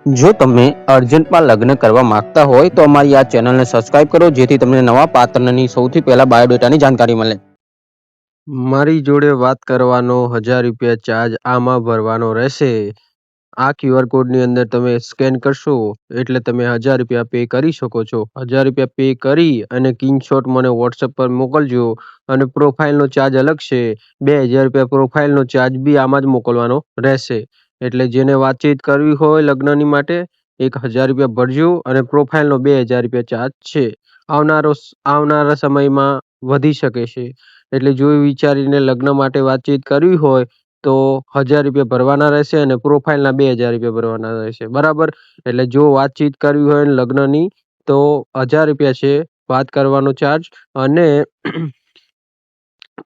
જો તમે અર્જન્ટમાં લગ્ન કરવા માંગતા હોય તો અમારી આ ચેનલને સબસ્ક્રાઇબ કરો, જેથી તમને નવા પાત્રની સૌથી પહેલા બાયોડેટાની જાણકારી મળે. મારી જોડે વાત કરવાનો 1000 રૂપિયા ચાર્જ આમાં ભરવાનો રહેશે. આ QR કોડની અંદર તમે સ્કેન કરશો એટલે તમે 1000 રૂપિયા પે કરી શકો છો. 1000 રૂપિયા પે કરી અને સ્ક્રીનશોટ મને WhatsApp પર મોકલજો. અને પ્રોફાઇલનો ચાર્જ અલગ છે. 2000 રૂપિયા પ્રોફાઇલનો ચાર્જ બી આમાં જ મોકલવાનો રહેશે. એટલે જેને વાતચીત કરવી હોય લગ્નની માટે 1000 રૂપિયા ભરજો અને પ્રોફાઇલનો 2000 રૂપિયા ચાર્જ છે. આવનારા સમયમાં વધી શકે છે. એટલે જોઈ વિચારીને લગ્ન માટે વાતચીત કરવી હોય તો 1000 રૂપિયા ભરવાના રહેશે અને પ્રોફાઇલના 2000 રૂપિયા ભરવાના રહેશે. બરાબર. એટલે જો વાતચીત કરવી હોય લગ્નની તો 1000 રૂપિયા છે વાત કરવાનો ચાર્જ, અને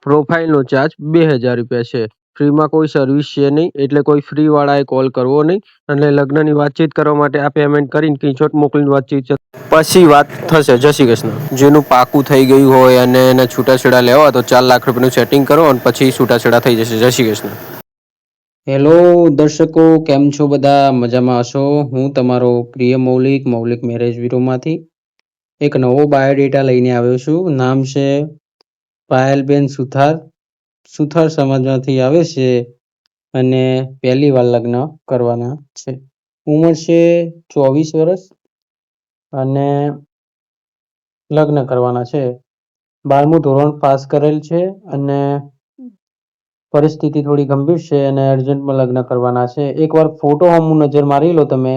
પ્રોફાઇલનો ચાર્જ 2000 રૂપિયા છે. ફ્રીમાં કોઈ સર્વિસ છે નહીં, એટલે કોઈ ફ્રી વાળાએ કોલ કરવો નહીં. અને લગ્નની વાતચીત કરવા માટે આ પેમેન્ટ કરીને સ્ક્રીનશોટ મોકલીને વાતચીત પછી વાત થશે. જય શ્રી કૃષ્ણ. જેનું પાકું થઈ ગયું હોય અને એને છૂટાછેડા લેવા તો 4 લાખ રૂપિયાનું સેટિંગ કરો અને પછી છૂટાછેડા થઈ જશે. જય શ્રી કૃષ્ણ. હેલો દર્શકો, કેમ છો બધા? મજામાં હશો? હું તમારો પ્રિય મૌલિક મેરેજ બ્યુરોમાંથી એક નવો બાયોડેટા લઈને આવ્યો છું. નામ છે પાયલબેન સુથાર સમાજમાંથી આવે છે અને પહેલી વાર લગ્ન કરવાના છે. ઉંમર છે 24 વર્ષ અને લગ્ન કરવાના છે. 12મું ધોરણ પાસ કરેલ છે અને પરિસ્થિતિ થોડી ગંભીર છે અને અર્જન્ટમાં લગ્ન કરવાના છે. એકવાર ફોટો હું નજર મારી લો તમે.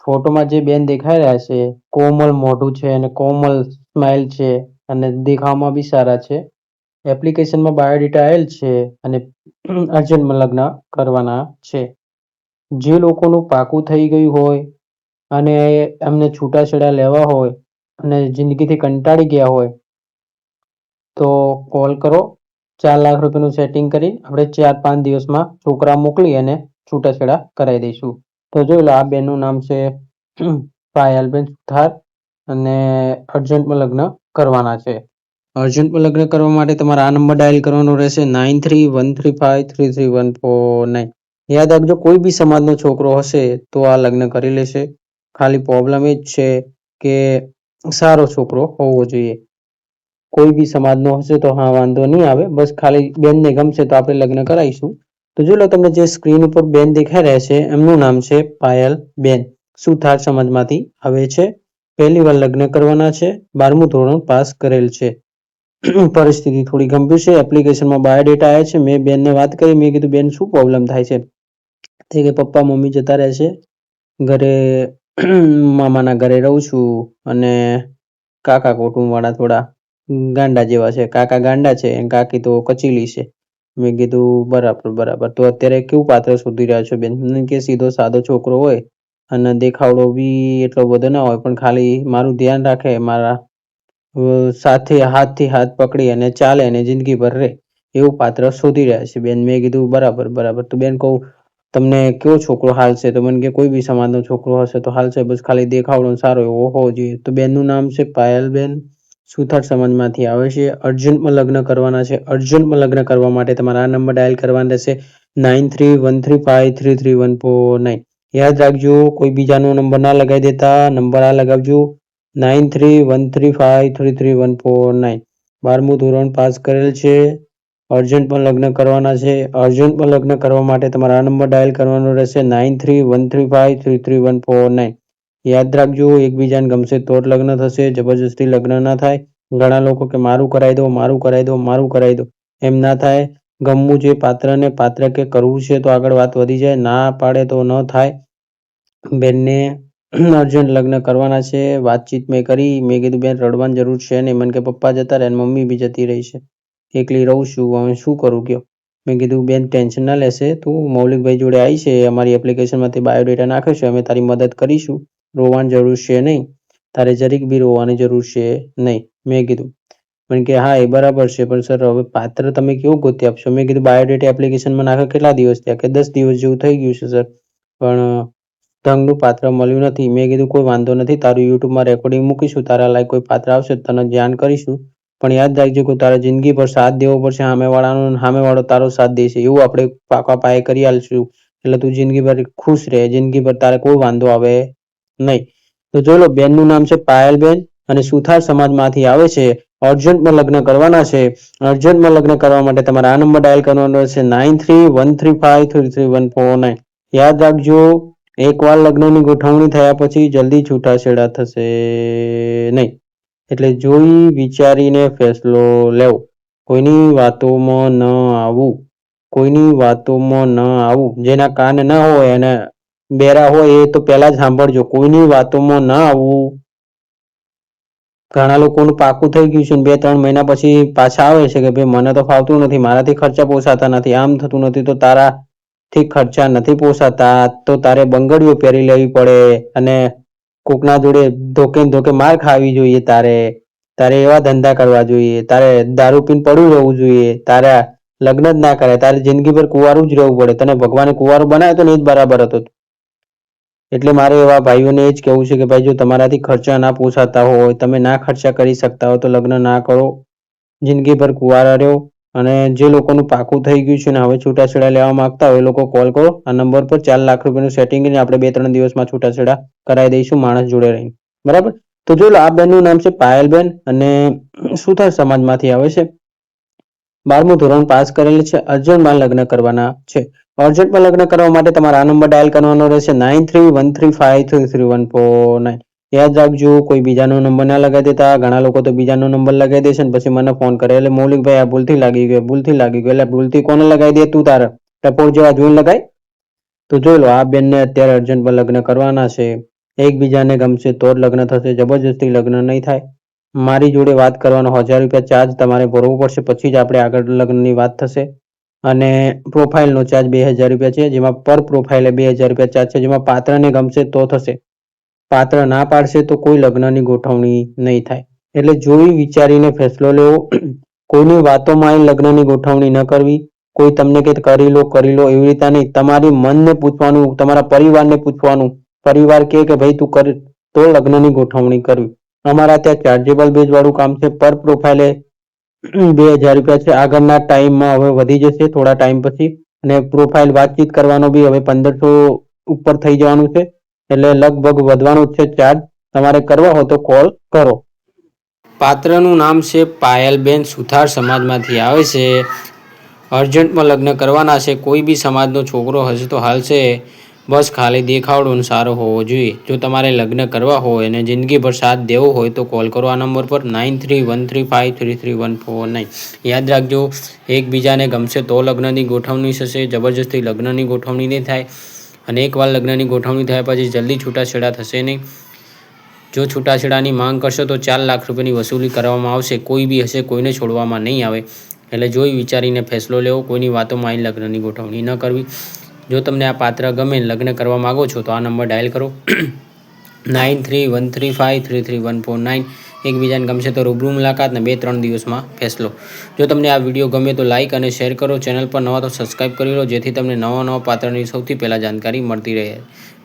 ફોટોમાં જે બેન દેખાઈ રહ્યા છે, કોમળ મોઢું છે અને કોમળ સ્માઇલ છે અને દેખાવમાં બી સારા છે. એપ્લિકેશનમાં બાયોડેટા આવેલ છે અને અર્જન્ટમાં લગ્ન કરવાના છે. જે લોકોનું પાકું થઈ ગયું હોય અને એમને છૂટાછેડા લેવા હોય અને જિંદગીથી કંટાળી ગયા હોય તો કોલ કરો. 4 લાખ રૂપિયાનું સેટિંગ કરી આપણે 4-5 દિવસમાં છોકરા મોકલી અને છૂટાછેડા કરાવી દઈશું. તો જોઈ લો, આ બેનનું નામ છે પાયલબેન સુથાર અને અર્જન્ટમાં લગ્ન કરવાના છે. અર્જન્ટમાં લગ્ન કરવા માટે તમારે આ નંબર ડાયલ કરવાનો રહેશે 9313533149. યાદ રાખજો, કોઈ બી સમાજનો છોકરો હશે તો આ લગ્ન કરી લેશે. ખાલી પ્રોબ્લેમ એ જ છે કે સારો છોકરો હોવો જોઈએ. કોઈ બી સમાજનો હશે તો હા, વાંધો નહીં આવે. બસ ખાલી બેનને ગમશે તો આપણે લગ્ન કરાવીશું. તો જો લો, તમને જે સ્ક્રીન ઉપર બેન દેખાઈ રહ્યા છે એમનું નામ છે પાયલ બેન. સુથાર સમાજમાંથી આવે છે. પહેલી વાર લગ્ન કરવાના છે. 12મું ધોરણ પાસ કરેલ છે. પરિસ્થિતિ થોડી ગંભીર છે. એપ્લિકેશનમાં બાયોડેટા આવ્યા છે. મેં બેનને વાત કરી, મેં કીધું બેન શું પ્રોબ્લેમ થાય છે? તે કે પપ્પા મમ્મી જતા રહે છે, ઘરે મામાના ઘરે રહું છું અને કાકા કુટુંબવાળા થોડા ગાંડા જેવા છે. કાકા ગાંડા છે અને કાકી તો કચીલી છે. મેં કીધું બરાબર. તો અત્યારે કેવું પાત્ર શોધી રહ્યા છો બેન? કે સીધો સાદો છોકરો હોય અને દેખાવડો બી એટલો બધો ના હોય, પણ ખાલી મારું ધ્યાન રાખે, મારા સાથે હાથથી હાથ પકડી અને ચાલે અને જિંદગીભર રહે એવું પાત્ર શોધી રહ્યા છે બેન. મેં કીધું બરાબર. તો બેન કહું તમને કેવો છોકરો હાલશે? તો મને કે કોઈ બી સમાજનો છોકરો હશે તો હાલશે, બસ ખાલી દેખાવડો સારો એવો હોવો જોઈએ. તો બેનનું નામ છે પાયલબેન, સુથાર સમાજમાંથી આવે છે. અર્જન્ટમાં લગ્ન કરવાના છે. અર્જન્ટમાં લગ્ન કરવા માટે તમારા આ નંબર ડાયલ કરવાનો રહેશે 9313533149. યાદ રાખજો, કોઈ બીજાનો નંબર ના લગાવી દેતા, નંબર આ લગાવજો 9313533149. 12મું ધોરણ પાસ કરેલ છે. અર્જન્ટમાં લગ્ન કરવાના છે. અર્જન્ટમાં લગ્ન કરવા માટે તમારા આ નંબર ડાયલ કરવાનો રહેશે 9313533149. યાદ રાખજો, એકબીજાને ગમશે તો જ લગ્ન થશે. જબરજસ્તી લગ્ન ના થાય. ઘણા લોકો કે મારું કરાવી દો, એમ ના થાય. ગમવું જોઈએ પાત્રને, પાત્ર કે કરવું છે તો આગળ વાત વધી જાય, ના પાડે તો ન થાય. બેનને અર્જન્ટ લગ્ન કરવાના છે. વાતચીત મેં કરી, મેં કીધું બેન રડવાની જરૂર છે નહીં. મને કે પપ્પા જતા રહે, મમ્મી બી જતી રહી છે, એકલી રહું છું, હવે શું કરું કયો? મેં કીધું બેન ટેન્શન ના લેશે, તું મૌલિકભાઈ જોડે આવી છે, અમારી એપ્લિકેશનમાંથી બાયોડેટા નાખ્યો છે, અમે તારી મદદ કરીશું. રોવાની જરૂર છે નહીં, તારે જરીક બી રોવાની જરૂર છે નહીં. મેં કીધું. મને કે હા, એ બરાબર છે, પણ સર હવે પાત્ર તમે કેવું ગોતી આપશો? મેં કીધું બાયોડેટા એપ્લિકેશનમાં નાખ્યો કેટલા દિવસ થયા? કે 10 દિવસ જેવું થઈ ગયું છે સર, પણ ઢંગનું પાત્ર મળ્યું નથી. મેં કીધું કોઈ વાંધો નથી, તારું યુટ્યુબમાં રેકોર્ડિંગ મૂકીશું, તારા લાયક કોઈ પાત્ર આવશે તને જાણ કરીશું. પણ યાદ રાખજો કે તારા જિંદગી પર સાથ દેવો પડશે સામેવાળાનો, સામેવાળો તારો સાથ દેશે એવું આપણે પાકા પાયે કરી આલશું. એટલે તું જિંદગીભર ખુશ રહે, જિંદગીભર તારે કોઈ વાંધો આવે નહીં. તો જોઈ લો, બેનનું નામ છે પાયલબેન અને સુથાર સમાજમાંથી આવે છે. અર્જન્ટમાં લગ્ન કરવાના છે. અર્જન્ટમાં લગ્ન કરવા માટે તમારે આ નંબર ડાયલ કરવાનો રહેશે 9313533149. યાદ રાખજો, એકવાર લગ્નની ગોઠવણી થયા પછી જલ્દી છૂટાછેડા થશે નહીં. એટલે જોઈ વિચારીને ફેસલો લેવો. કોઈની વાતોમાં ન આવવું. કોઈની વાતોમાં ન આવવું. જેના કાન ન હોય અને બેરા હોય એ તો પહેલા જ સાંભળજો. કોઈની વાતોમાં ન આવવું. ઘણા લોકોનું પાકું થઈ ગયું છે ને 2-3 મહિના પછી પાછા આવે છે કે ભાઈ મને તો ફાવતું નથી, મારાથી ખર્ચા પોસાતા નથી, આમ થતું નથી, તો તારાથી ખર્ચા નથી પોસાતા તો તારે બંગડીઓ પહેરી લેવી પડે અને કોકના જોડે ધોકે ધોકે માર ખાવી જોઈએ. તારે એવા ધંધા કરવા જોઈએ, તારે દારૂ પીને પડ્યું રહેવું જોઈએ, તારે લગ્ન જ ના કરાય, તારે જિંદગીભર કુંવારું જ રહેવું પડે. તને ભગવાને કુંવારું બનાવ્યો તો ને એ જ બરાબર હતો. એટલે મારે એવા ભાઈઓને એ જ કહેવું છે કે ભાઈ, જો તમારાથી ખર્ચા ના પોસાતા હોય, તમે ના ખર્ચા કરી શકતા હોય તો લગ્ન ના કરો, જિંદગીભર કુંવારા રહો. અને જે લોકોનું પાકું થઈ ગયું છે ને હવે છૂટાછેડા લેવા માંગતા હોય એ લોકો કોલ કરો આ નંબર પર. 4 લાખ રૂપિયાનું સેટિંગ કરીને આપણે 2-3 દિવસમાં છૂટાછેડા કરાવી દઈશું માણસ જોડે રહીને. બરાબર. તો જો આ બેનનું નામ છે પાયલબેન અને સુથાર સમાજમાંથી આવે છે. 12મું ધોરણ પાસ કરેલ છે. અર્જન્ટમાં લગ્ન કરવાના છે. અર્જન્ટમાં લગ્ન કરવા માટે તમારે આ નંબર ડાયલ કરવાનો રહેશે 9313533149. યાદ રાખજો, કોઈ બીજાનો નંબર ના લગાવી દેતા. ઘણા લોકો તો બીજાનો નંબર લગાવી દેશે ને પછી મને ફોન કરે એટલે મૌલિકભાઈ આ ભૂલથી લાગી ગયો, ભૂલથી લાગી ગયો. એટલે ભૂલથી કોને લગાવી દે? તું તારે ટપોર જેવા જોઈને લગાય. તો જોઈ લો, આ બેનને અત્યારે અર્જન્ટમાં લગ્ન કરવાના છે. એકબીજાને ગમશે તો જ લગ્ન થશે, જબરજસ્તી લગ્ન નહીં થાય. મારી જોડે વાત કરવાનો 1000 રૂપિયા ચાર્જ તમારે ભરવો પડશે, પછી જ આપણે આગળ લગ્નની વાત થશે. અને પ્રોફાઇલનો ચાર્જ 2000 રૂપિયા છે, જેમાં પર પ્રોફાઇલે 2000 રૂપિયા ચાર્જ છે, જેમાં પાત્રને ગમશે તો થશે. પાત્ર ના પાડશે તો કોઈ લગ્નની ગોઠવણી નહીં થાય. એટલે જોઈ વિચારીને ફેસલો લેવો. કોઈની વાતોમાં આવીને લગ્નની ગોઠવણી ન કરવી. કોઈ તમને કે કરી લો એવી રીતે નહીં. તમારી મનને પૂછવાનું, તમારા પરિવારને પૂછવાનું. પરિવાર કે ભાઈ તું કર તો લગ્નની ગોઠવણી કરવી. અમારા ત્યાં ચાર્જેબલ બેઝ વાળું કામ છે. પર પ્રોફાઇલે 2000 રૂપિયા છે. આગળના ટાઈમમાં હવે વધી જશે થોડા ટાઈમ પછી. અને પ્રોફાઇલ વાતચીત કરવાનો બી હવે 1500 ઉપર થઈ જવાનું છે. એટલે લગભગ વધવાનું જ છે ચાર્જ. તમારે કરવા હોય તો કોલ કરો. પાત્રનું નામ છે પાયલબેન, સુથાર સમાજમાંથી આવે છે. અર્જન્ટમાં લગ્ન કરવાના છે. કોઈ બી સમાજનો છોકરો હશે તો હાલશે, બસ ખાલી દેખાવડો સારો હોવો જોઈએ. જો તમારે લગ્ન કરવા હોય અને જિંદગીભર સાથ દેવો હોય તો કોલ કરો આ નંબર પર 9313533149. યાદ રાખજો, એકબીજાને ગમશે તો લગ્નની ગોઠવણી થશે, જબરજસ્તી લગ્નની ગોઠવણી નહીં થાય. અને એકવાર લગ્નની ગોઠવણી થયા પછી જલ્દી છૂટાછેડા થશે નહીં. જો છૂટાછેડાની માંગ કરશો તો 4 લાખ રૂપિયાની વસૂલી કરવામાં આવશે. કોઈ બી હશે, કોઈને છોડવામાં નહીં આવે. એટલે જોઈ વિચારીને ફેસલો લેવો. કોઈની વાતોમાં આવીને લગ્નની ગોઠવણી ન કરવી. જો તમને આ પાત્ર ગમે, લગ્ન કરવા માગો છો તો આ નંબર ડાયલ કરો 9313533149. એકબીજાને ગમશે તો રૂબરૂ મુલાકાત ને 2-3 દિવસમાં ફેસલો. જો તમને આ વિડીયો ગમે તો લાઇક અને શેર કરો. ચેનલ પર નવા તો સબસ્ક્રાઈબ કરી લો, જેથી તમને નવા પાત્રની સૌથી પહેલાં જાણકારી મળતી રહે.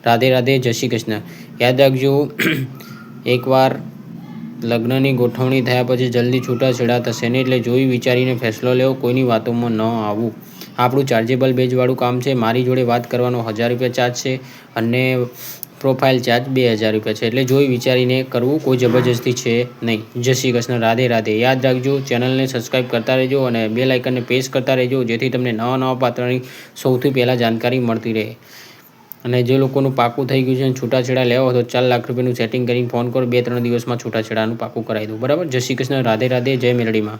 રાધે રાધે, જય શ્રી કૃષ્ણ. યાદ રાખજો, એકવાર લગ્નની ગોઠવણી થયા પછી જલ્દી છૂટાછેડા થશે નહીં. એટલે જોઈ વિચારીને ફેસલો લેવો. કોઈની વાતોમાં ન આવવું. આપણું ચાર્જેબલ બેઝવાળું કામ છે. મારી જોડે વાત કરવાનો 1000 રૂપિયા ચાર્જ છે અને પ્રોફાઇલ ચાર્જ 2000 રૂપિયા છે. એટલે જોઈ વિચારીને કરવું, કોઈ જબરજસ્તી છે નહીં. જય શ્રી કૃષ્ણ, રાધે રાધે. યાદ રાખજો, ચેનલને સબસ્ક્રાઈબ કરતા રહેજો અને બેલ આઇકનને પ્રેસ કરતા રહેજો, જેથી તમને નવા પાત્રની સૌથી પહેલાં જાણકારી મળતી રહે. અને જે લોકોનું પાકું થઈ ગયું છે અને છૂટાછેડા લેવા હોય તો 4 લાખ રૂપિયાનું સેટિંગ કરીને ફોન કરો. 2-3 દિવસમાં છૂટાછેડાનું પાકું કરાવી દઉં. બરાબર. જય શ્રી કૃષ્ણ, રાધે રાધે, જય મેલડીમાં.